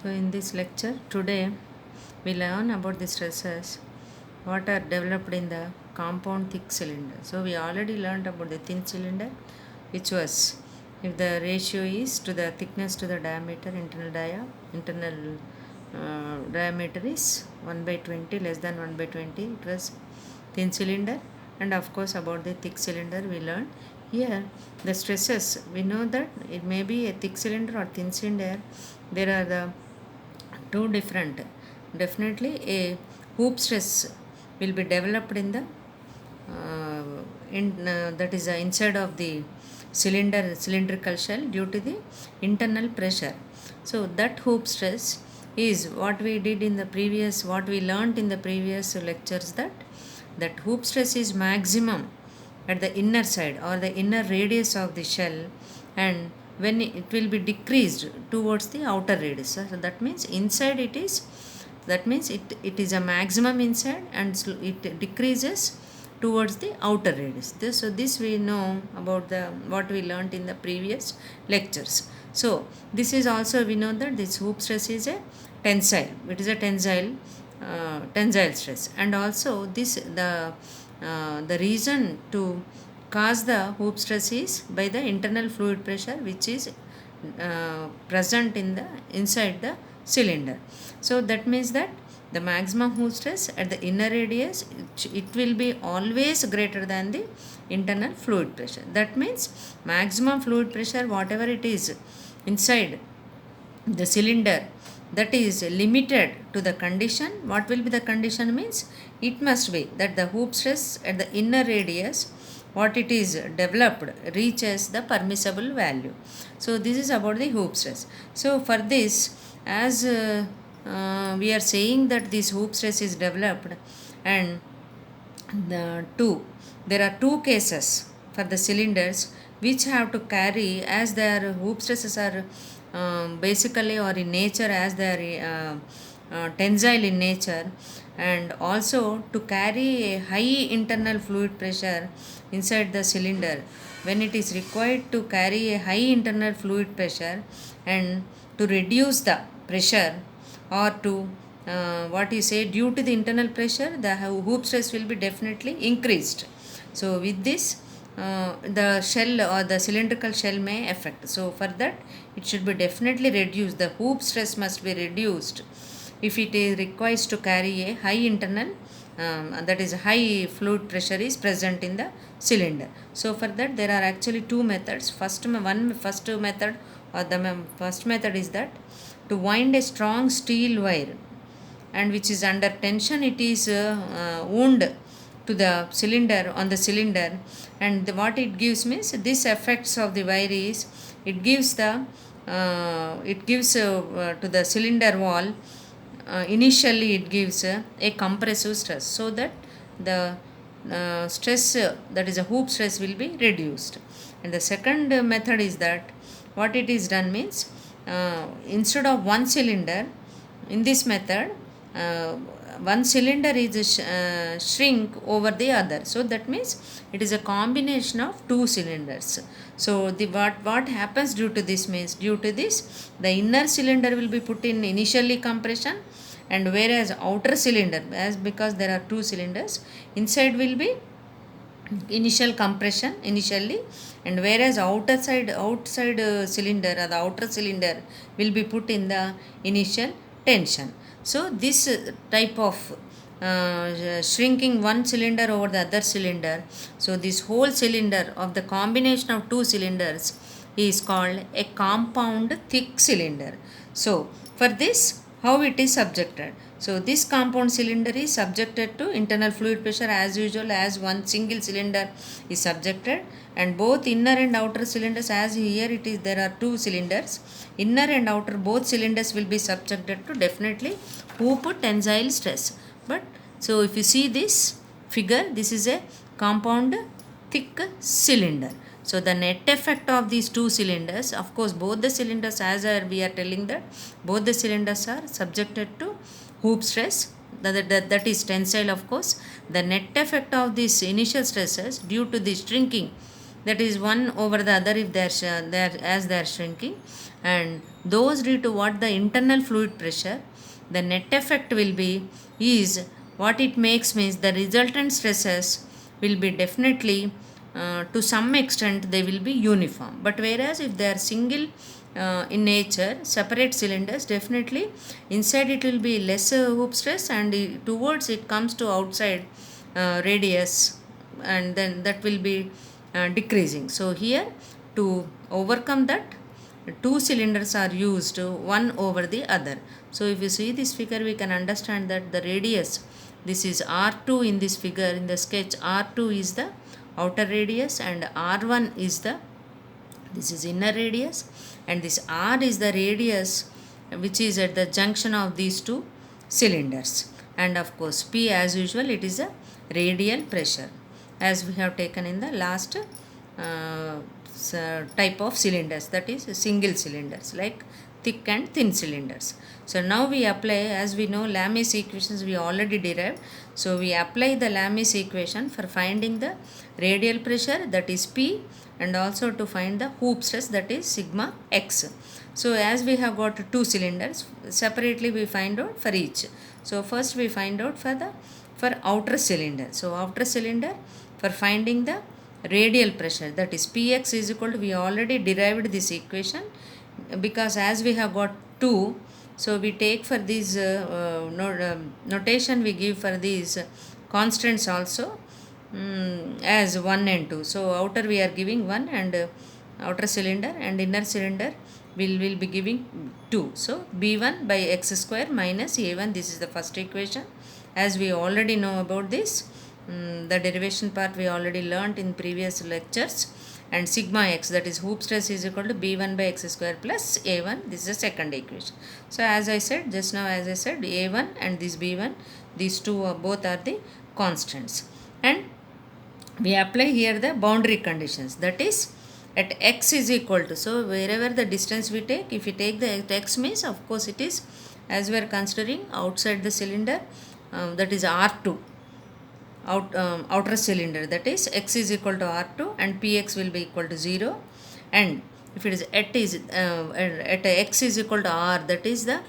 So in this lecture today we learn about the stresses what are developed in the compound thick cylinder. So we already learned about the thin cylinder, which was if the ratio is to the thickness to the diameter, internal diameter is 1 by 20, less than 1 by 20, it was thin cylinder. And of course about the thick cylinder we learned. Here the stresses, we know that it may be a thick cylinder or thin cylinder. There are the two different. Definitely a hoop stress will be developed in the that is inside of the cylindrical shell due to the internal pressure. So that hoop stress is what we did in the previous, what we learnt in the previous lectures, that hoop stress is maximum at the inner side or the inner radius of the shell, and when it will be decreased towards the outer radius. So that means inside it is, that means it is a maximum inside and it decreases towards the outer radius. So this we know about the what we learnt in the previous lectures. So this is also, we know that this hoop stress is a tensile. It is a tensile stress, and also this the reason to cause the hoop stress is by the internal fluid pressure which is present in the inside the cylinder. So that means that the maximum hoop stress at the inner radius, it will be always greater than the internal fluid pressure. That means maximum fluid pressure whatever it is inside the cylinder, that is limited to the condition. What will be the condition means, it must be that the hoop stress at the inner radius what it is developed reaches the permissible value. So this is about the hoop stress. So for this, as we are saying that this hoop stress is developed, and there are two cases for the cylinders which have to carry, as their hoop stresses are basically or in nature as they are tensile in nature, and also to carry a high internal fluid pressure inside the cylinder. When it is required to carry a high internal fluid pressure and to reduce the pressure, or to what you say, due to the internal pressure the hoop stress will be definitely increased. So with this the shell or the cylindrical shell may affect. So for that it should be definitely reduced. The hoop stress must be reduced if it is requires to carry a high internal that is high fluid pressure is present in the cylinder. So for that there are actually two methods. First method, or the first method is that to wind a strong steel wire, and which is under tension, it is wound to the cylinder, on the cylinder, and what it gives means, this effects of the wire is, it gives to the cylinder wall, initially it gives a compressive stress, so that the stress, that is a hoop stress, will be reduced. And the second method is that what it is done means, instead of one cylinder, in this method one cylinder is shrink over the other. So that means it is a combination of two cylinders. So the what happens due to this means, due to this the inner cylinder will be put in initially compression, and whereas outer cylinder, as because there are two cylinders, inside will be initial compression initially, and whereas outside cylinder, or the outer cylinder will be put in the initial tension. So this type of shrinking one cylinder over the other cylinder, so this whole cylinder of the combination of two cylinders is called a compound thick cylinder. So for this, how it is subjected? So this compound cylinder is subjected to internal fluid pressure as usual as one single cylinder is subjected, and both inner and outer cylinders, as here it is there are two cylinders, inner and outer both cylinders will be subjected to definitely hoop tensile stress. But so if you see this figure, this is a compound thick cylinder. So the net effect of these two cylinders, of course both the cylinders, as we are telling that both the cylinders are subjected to hoop stress, that is tensile of course. The net effect of these initial stresses due to the shrinking that is 1 over the other if they are shrinking, and those due to what the internal fluid pressure, the net effect will be is what it makes means the resultant stresses will be definitely to some extent they will be uniform. But whereas if they are single in nature, separate cylinders, definitely inside it will be less hoop stress, and towards it comes to outside radius, and then that will be decreasing. So here, to overcome that, two cylinders are used, one over the other. So if you see this figure, we can understand that the radius, this is R2 in this figure, in the sketch. R2 is the outer radius and R1 is the, this is inner radius, and this R is the radius which is at the junction of these two cylinders. And of course P, as usual, it is a radial pressure, as we have taken in the last type of cylinders, that is single cylinders like thick and thin cylinders. So now we apply, as we know, Lami's equations we already derived. So we apply the Lami's equation for finding the radial pressure, that is P, and also to find the hoop stress, that is sigma x. So as we have got two cylinders, separately we find out for each. So first we find out for outer cylinder. So outer cylinder, for finding the radial pressure, that is Px is equal to, we already derived this equation, because as we have got 2, so we take for these notation we give for these constants also as 1 and 2. So outer we are giving 1, and outer cylinder, and inner cylinder will be giving 2. So b1 by x square minus a1, this is the first equation, as we already know about this. The derivation part we already learnt in previous lectures. And sigma x, that is hoop stress, is equal to b1 by x square plus a1, this is the second equation. So as I said just now, as I said, a1 and this b1, these two both are the constants, and we apply here the boundary conditions, that is at x is equal to, so wherever the distance we take, if we take the x means, of course it is, as we are considering outside the cylinder, that is R2, outer cylinder, that is x is equal to R2 and px will be equal to 0. And if it is at x is equal to R, that is the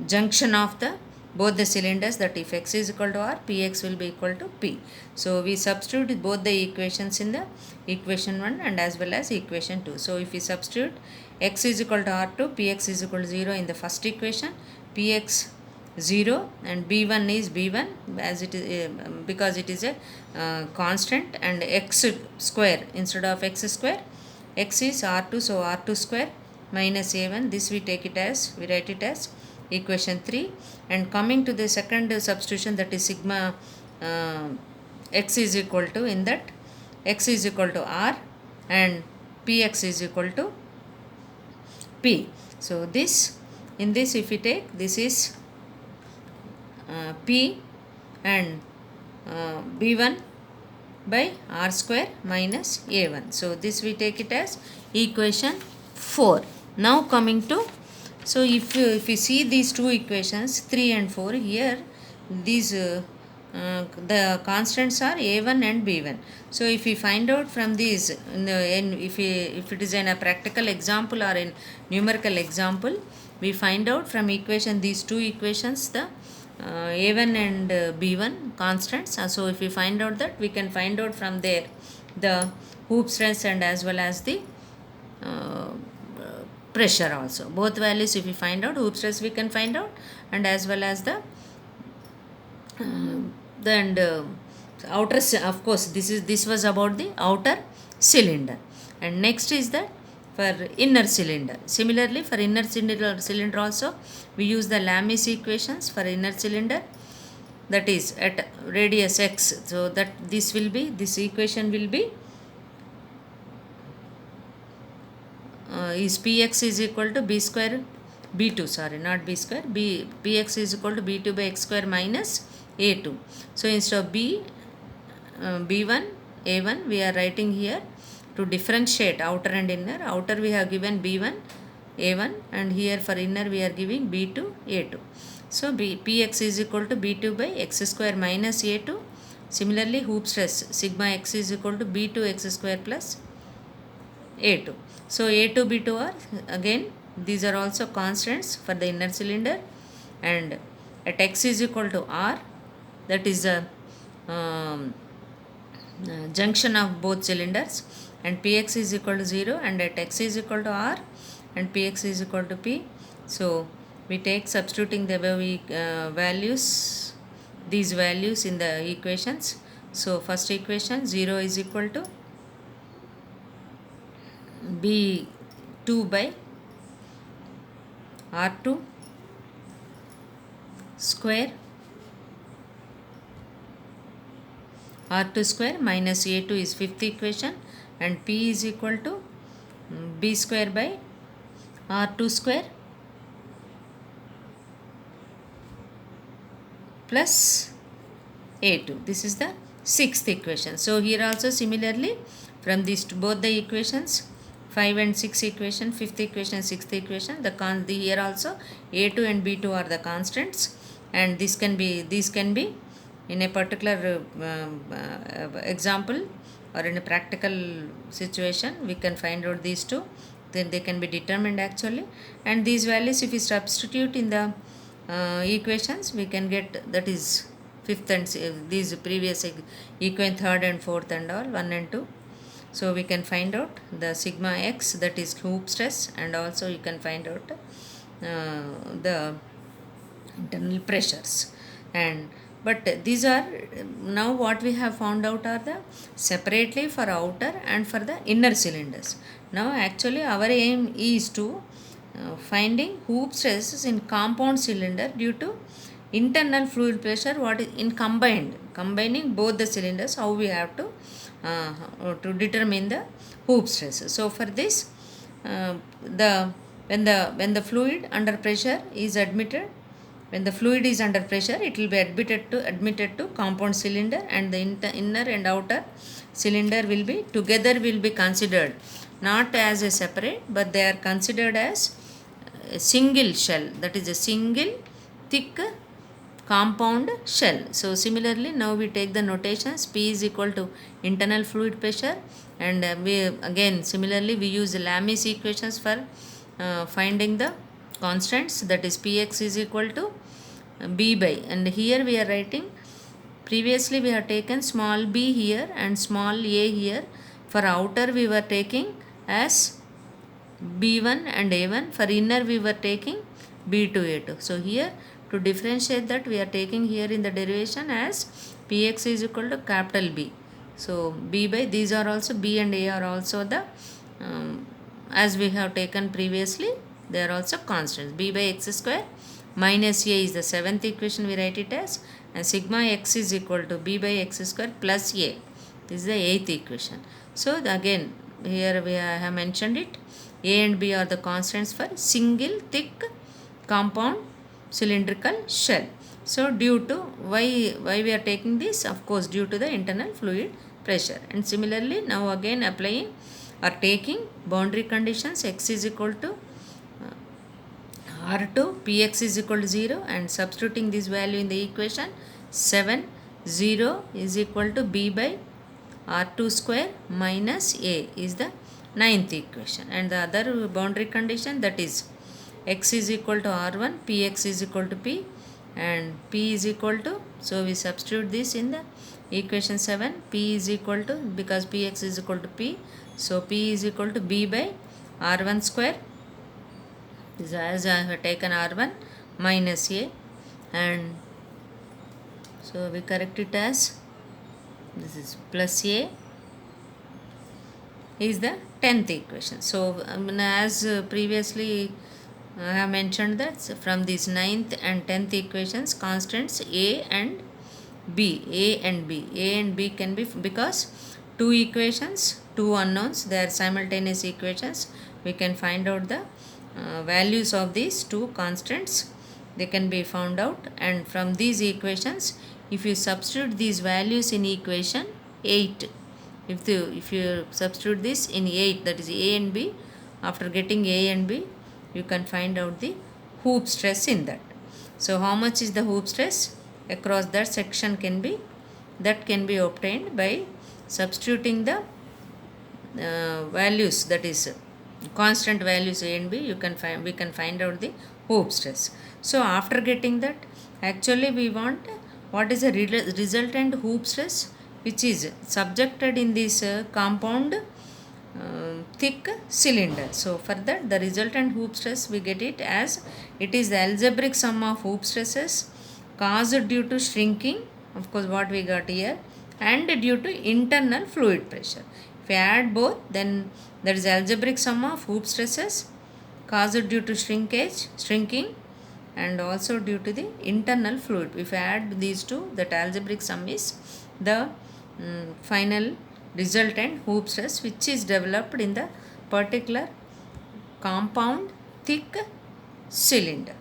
junction of the both the cylinders, that if x is equal to R, px will be equal to p. So we substitute both the equations in the equation 1 and as well as equation 2. So if we substitute x is equal to R2, px is equal to 0 in the first equation, px 0 and b1 is b1, as it is because it is a constant, and x square instead of x square, x is R2, so R2 square minus a1, this we take it as, we write it as equation 3. And coming to the second substitution, that is sigma x is equal to, in that x is equal to R and px is equal to p. So this, in this if we take, this is p and b1 by r square minus a1. So this we take it as equation 4. Now coming to, so if you see these two equations 3 and 4, here these the constants are a1 and b1. So if we find out from these, if it is in a practical example or in numerical example, we find out from equation, these two equations, the a1 and b1 constants. So if we find out that, we can find out from there the hoop stress and as well as the pressure also. Both values if we find out, hoop stress we can find out, and as well as the outer, of course this was about the outer cylinder. And next is that for inner cylinder. Similarly for inner cylinder also we use the Lami's equations for inner cylinder, that is at radius x. So that this will be, this equation will be is px is equal to b square, b2, sorry not b square, px is equal to b2 by x square minus a2. So instead of b1 a1, we are writing here to differentiate outer and inner. Outer we have given b1 a1, and here for inner we are giving b2 a2. So px is equal to b2 by x square minus a2. Similarly hoop stress sigma x is equal to b2 x square plus A2. So A2, B2 are again, these are also constants for the inner cylinder, and at x is equal to r, that is the um, junction of both cylinders, and px is equal to 0, and at x is equal to r and px is equal to p. So we take substituting the above values, these values in the equations. So first equation, 0 is equal to b2 by r2 square, r2 square minus a2 is fifth equation, and p is equal to b square by r2 square plus a2. This is the sixth equation. So here also similarly, from these both the equations, 5 and 6 equation, fifth equation, sixth equation, the here also a2 and b2 are the constants, and these can be in a particular example or in a practical situation, we can find out these two, then they can be determined actually. And these values, if we substitute in the equations, we can get, that is fifth and these previous equation, third and fourth and all, 1 and 2. So we can find out the sigma x, that is hoop stress, and also you can find out the internal pressures. And but these are, now what we have found out are the separately for outer and for the inner cylinders. Now actually our aim is to finding hoop stresses in compound cylinder due to internal fluid pressure, what is in combining both the cylinders, how we have to determine the hoop stresses. So for this, the when the fluid under pressure is admitted, when the fluid is under pressure, it will be admitted to compound cylinder, and the inner and outer cylinder will be considered not as a separate, but they are considered as a single shell, that is a single thick compound shell. So similarly, now we take the notations, P is equal to internal fluid pressure, and we again similarly we use Lami's equations for finding the constants, that is Px is equal to B by, and here we are writing, previously we have taken small b here and small a here. For outer we were taking as b1 and a1, for inner we were taking b2 a2. So here to differentiate that, we are taking here in the derivation as px is equal to capital B. So b by, these are also b and a are also the as we have taken previously, they are also constants. B by x square minus a is the seventh equation, we write it as, and sigma x is equal to b by x square plus a. This is the eighth equation. So again here we have mentioned it, a and b are the constants for single thick compound cylindrical shell. So due to why we are taking this, of course due to the internal fluid pressure. And similarly now again applying or taking boundary conditions, x is equal to R2, Px is equal to 0, and substituting this value in the equation 7, 0 is equal to B by R2 square minus A is the ninth equation. And the other boundary condition, that is x is equal to R1, Px is equal to P, and P is equal to, so we substitute this in the equation 7, P is equal to, because Px is equal to P, so P is equal to B by R1 square. This is as I have taken R1 minus A, and so we correct it as, this is plus A is the 10th equation. So as previously I have mentioned that from these 9th and 10th equations, constants A and B can be, because two equations, two unknowns, they are simultaneous equations, we can find out the values of these two constants, they can be found out. And from these equations, if you substitute these values in equation 8, if you substitute this in 8, that is A and B, after getting A and B, you can find out the hoop stress in that. So how much is the hoop stress across that section can be obtained by substituting the values, that is constant values A and B, we can find out the Hoop stress. So after getting that, actually we want what is the resultant Hoop stress which is subjected in this compound thick cylinder. So for that, the resultant Hoop stress we get it as it is the algebraic sum of Hoop stresses caused due to shrinking, of course what we got here, and due to internal fluid pressure. If we add both, then there is algebraic sum of Hoop stresses caused due to shrinking, and also due to the internal fluid. If we add these two, that algebraic sum is the final resultant Hoop stress which is developed in the particular compound thick cylinder.